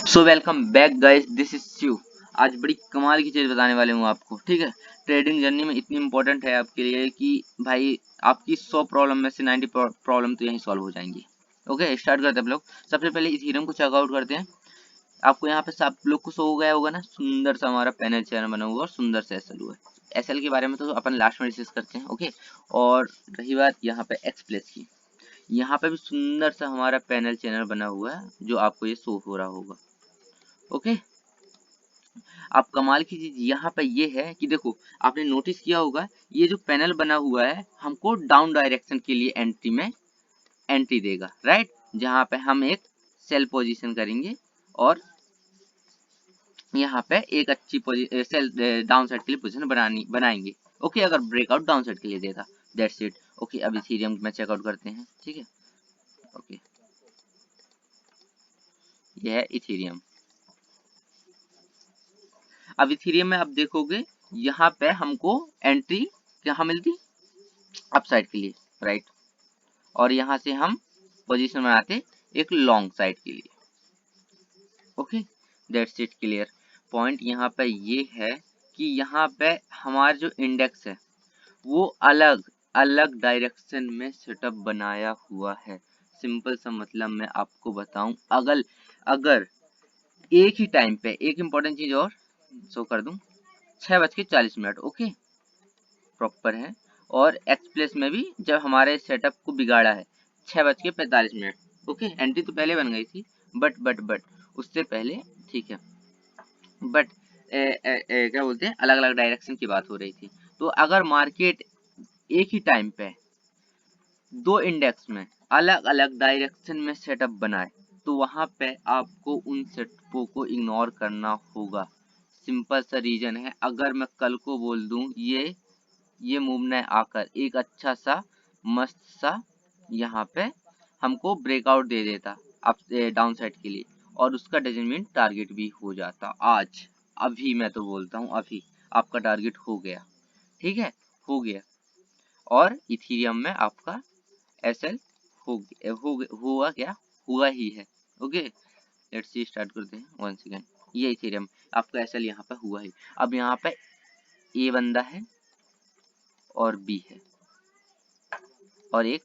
So welcome back guys, this is Shiv. आज बड़ी कमाल की चीज बताने वाले हूँ आपको। ठीक है, ट्रेडिंग जर्नी में इतनी इंपॉर्टेंट है आपके लिए कि भाई आपकी 100 प्रॉब्लम में से 90 प्रॉब्लम तो यहीं सॉल्व हो जाएंगी। ओके, स्टार्ट करते हैं हम लोग। सबसे पहले इथेरियम को चेकआउट करते हैं। आपको यहाँ पे सब लोग को शो हो गया होगा ना, सुंदर सा हमारा पैनल चैनल बना हुआ और सुंदर से एसएल हुआ है। एसएल के बारे में तो अपन लास्ट में डिस्कस करते हैं। ओके, और रही बात यहाँ पे एक्सप्लेस की, यहाँ पे भी सुंदर सा हमारा पैनल चैनल बना हुआ है जो आपको ये शो हो रहा होगा। ओके, अब कमाल की चीज यहाँ पे ये है कि देखो, आपने नोटिस किया होगा ये जो पैनल बना हुआ है हमको डाउन डायरेक्शन के लिए एंट्री में एंट्री देगा, राइट। जहाँ पे हम एक सेल पोजीशन करेंगे और यहाँ पे एक अच्छी सेल डाउन साइड के लिए पोजीशन बनाएंगे। ओके, अगर ब्रेकआउट डाउन साइड के लिए देता, दैट्स इट। ओके, अब इथेरियम में चेकआउट करते हैं। ठीक है, ओके, यह है इथेरियम। अब इथेरियम में आप देखोगे यहाँ पे हमको एंट्री कहाँ मिलती, अप साइड के लिए, राइट। और यहाँ से हम पोजीशन बनाते एक लॉन्ग साइड के लिए। Okay, that's it, clear. Point यहाँ पे ये है कि यहाँ पे हमारा जो इंडेक्स है वो अलग अलग डायरेक्शन में सेटअप बनाया हुआ है। सिंपल सा मतलब मैं आपको बताऊं, अगर अगर एक ही टाइम पे एक इंपॉर्टेंट चीज और शो कर दूं, 6:40। ओके, प्रॉपर है। और एक्सप्रेस में भी जब हमारे सेटअप को बिगाड़ा है 6:45। ओके, एंट्री तो पहले बन गई थी, बट उससे पहले, ठीक है। बट क्या बोलते हैं, अलग अलग डायरेक्शन की बात हो रही थी। तो अगर मार्केट एक ही टाइम पे दो इंडेक्स में अलग अलग डायरेक्शन में सेटअप बनाए तो वहां पे आपको उन सेटअपों को इग्नोर करना होगा। सिंपल सा रीजन है, अगर मैं कल को बोल दूं ये मूव ने आकर एक अच्छा सा मस्त सा यहाँ पे हमको ब्रेकआउट दे देता अप डाउन साइड के लिए, और उसका डजन मीन टारगेट भी हो जाता आज। अभी मैं तो बोलता हूँ अभी आपका टारगेट हो गया। ठीक है, हो गया। और इथेरियम में आपका एसएल हुआ क्या, हुआ ही है। ओके, लेट्स सी, स्टार्ट करते हैं। वन सेकेंड, ये इथेरियम आपका एसएल यहाँ पे हुआ ही। अब यहाँ पे ए बंदा है और बी है और एक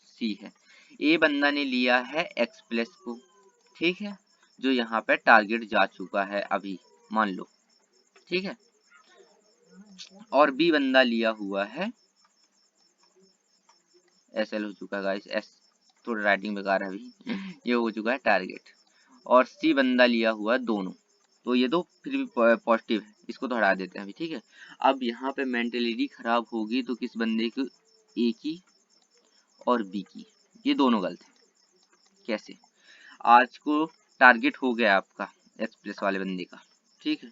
सी है। ए बंदा ने लिया है एक्सप्रेस को, ठीक है, जो यहाँ पे टारगेट जा चुका है अभी, मान लो, ठीक है। और बी बंदा लिया हुआ है, एसएल हो चुका है गाइस, एस थोड़ा राइटिंग बेकार है अभी ये हो चुका है टारगेट। और सी बंदा लिया हुआ है दोनों, तो ये तो फिर भी पॉजिटिव है, इसको तो हटा देते हैं अभी। ठीक है, अब यहाँ पे मेंटेलिटी खराब होगी तो किस बंदे की, ए की और बी की, ये दोनों गलत है। कैसे, आज को टारगेट हो गया आपका एक्सप्रेस वाले बंदे का, ठीक है,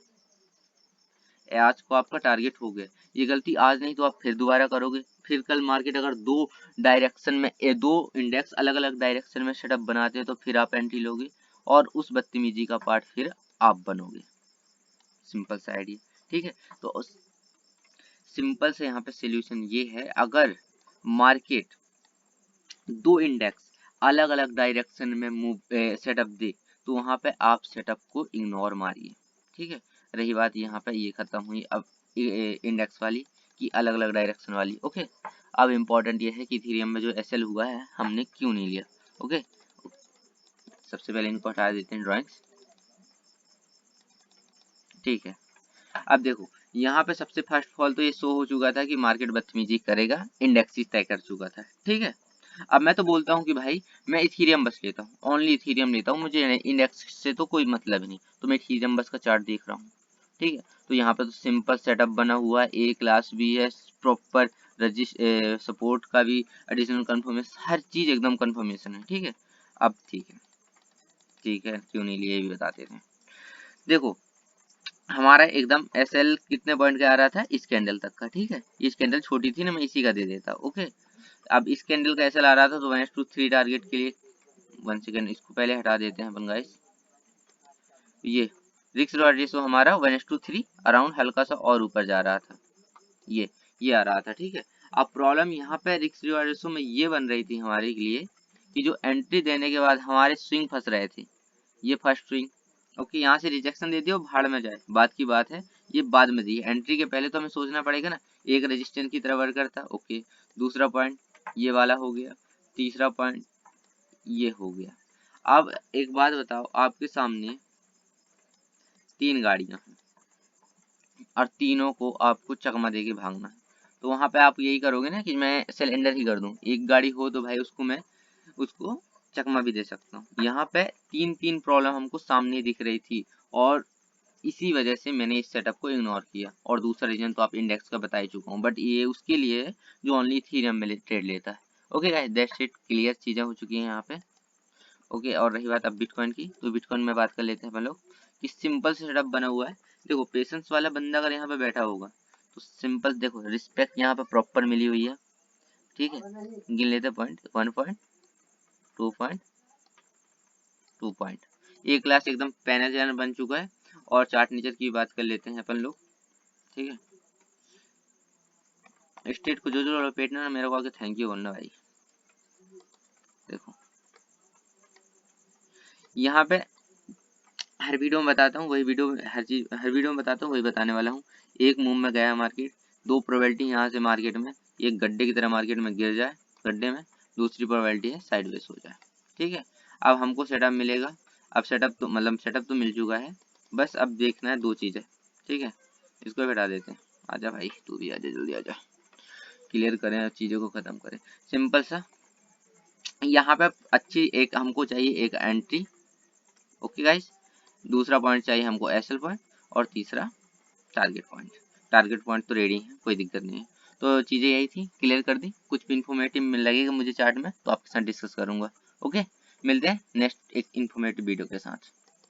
आज को आपका टारगेट हो गया। ये गलती आज नहीं तो आप फिर दोबारा करोगे। फिर कल मार्केट अगर दो डायरेक्शन में दो इंडेक्स अलग अलग डायरेक्शन में सेटअप बनाते हैं तो फिर आप एंट्री लोगे और उस बदतमीजी का पार्ट फिर आप बनोगे। सिंपल सा आइडिया, ठीक है। तो सिंपल से यहाँ पे सोल्यूशन ये है, अगर मार्केट दो इंडेक्स अलग अलग डायरेक्शन में मूव सेटअप दे तो वहां पे आप सेटअप को इग्नोर मारिए। ठीक है, रही बात यहाँ पे ये खत्म हुई अब इंडेक्स वाली की अलग अलग डायरेक्शन वाली। ओके, अब इम्पोर्टेंट ये है कि इथेरियम में जो एसएल हुआ है हमने क्यों नहीं लिया। ओके, सबसे पहले इनको हटा देते हैं ड्राइंग्स। ठीक है, अब देखो यहाँ पे सबसे फर्स्ट ऑफ ऑल तो ये शो हो चुका था कि मार्केट बदतमीजी करेगा, इंडेक्स ही तय कर चुका था। ठीक है, अब मैं तो बोलता हूँ कि भाई मैं इथेरियम बस लेता हूँ, ओनली इथेरियम लेता हूँ, मुझे इंडेक्स से तो कोई मतलब ही नहीं, तो मैं इथेरियम बस का चार्ट देख रहा हूँ। ठीक है, तो यहाँ पे तो सिंपल सेटअप बना हुआ है, ए क्लास भी है, प्रॉपर सपोर्ट का भी एडिशनल कंफर्मेशन, हर चीज एकदम कंफर्मेशन है। ठीक है, अब ठीक है, क्यों नहीं लिए ये भी बताते थे। देखो हमारा एकदम एसएल कितने पॉइंट का आ रहा था, इस कैंडल तक का। ठीक है, इस कैंडल छोटी थी ना, मैं इसी का दे देता। ओके, अब इस कैंडल का एसएल आ रहा था तो 1:3 टारगेट के लिए, वन सेकेंड इसको पहले हटा देते हैं अपन गाइस। ये रिस्क रिवार्ड रेशो हमारा 1:3 अराउंड हल्का सा और ऊपर जा रहा था, ये आ रहा था। ठीक है, अब प्रॉब्लम यहाँ पे रिस्क रिवार्ड रेशो में ये बन रही थी हमारे लिए कि जो एंट्री देने के बाद हमारे स्विंग फंस रहे थे, ये फर्स्ट स्विंग। ओके, यहाँ से रिजेक्शन दे दिया, भाड़ में जाए, बात की बात है, ये बाद में दी, एंट्री के पहले तो हमें सोचना पड़ेगा ना, एक रेजिस्टेंस की तरह वर्क करता। ओके, दूसरा पॉइंट ये वाला हो गया, तीसरा पॉइंट ये हो गया। अब एक बात बताओ, आपके सामने 3 गाड़ियां हैं और तीनों को आपको चकमा देके भागना है, तो वहां पे आप यही करोगे ना कि मैं सिलेंडर ही कर दूं, एक गाड़ी हो तो भाई उसको मैं उसको चकमा भी दे सकता हूँ। यहाँ पे तीन तीन प्रॉब्लम हमको सामने दिख रही थी और इसी वजह से मैंने इस सेटअप को इग्नोर किया। और दूसरा रीजन तो आप इंडेक्स का बता ही चुका हूँ, बट ये उसके लिए है जो ओनली इथेरियम में ट्रेड लेता है। Okay guys, that's it, clear चीजें हो चुकी हैं यहाँ पे। ओके, और रही बात अब बिटकॉइन की, तो बिटकॉइन में बात कर लेते हैं अपन लोग कि सिंपल से सेटअप बना हुआ है। देखो, पेशेंस वाला बंदा अगर यहाँ पे बैठा होगा तो सिंपल, देखो रिस्पेक्ट यहाँ पे प्रॉपर मिली हुई है, ठीक है। गिन लेते पॉइंट, 1 पॉइंट, 2 पॉइंट, 2 पॉइंट, एक क्लास एकदम पैनल बन चुका है। और चार्ट नेचर की बात कर लेते हैं अपन लोग, ठीक है। स्टेट को जो जो लपेटना है मेरे को आगे थैंक यू बोलना भाई। देखो यहाँ पे हर वीडियो में बताता हूँ, वही वीडियो हर चीज हर वीडियो में बताता हूँ, वही बताने वाला हूँ। एक मूव में गया मार्केट, दो प्रोबेबिलिटी यहाँ से मार्केट में, एक गड्ढे की तरह मार्केट में गिर जाए गड्ढे में, दूसरी प्रोबेबिलिटी है साइडवेज हो जाए, ठीक है। अब हमको सेटअप मिलेगा, अब सेटअप तो मतलब सेटअप तो मिल चुका है, बस अब देखना है दो चीजें, ठीक है। इसको भी हटा देते हैं, आजा भाई तू भी आजा, जल्दी आजा, क्लियर करें चीजों को खत्म करें। सिंपल सा यहाँ पे अच्छी एक हमको चाहिए एक एंट्री। ओके गाइस, दूसरा पॉइंट चाहिए हमको एसएल पॉइंट, और तीसरा टारगेट पॉइंट। टारगेट पॉइंट तो रेडी है, कोई दिक्कत नहीं है। तो चीज़ें यही थी, क्लियर कर दी। कुछ भी इन्फॉर्मेटिव मिल लगेगा मुझे चार्ट में तो आपके साथ डिस्कस करूंगा। ओके, मिलते हैं नेक्स्ट एक इन्फॉर्मेटिव वीडियो के साथ।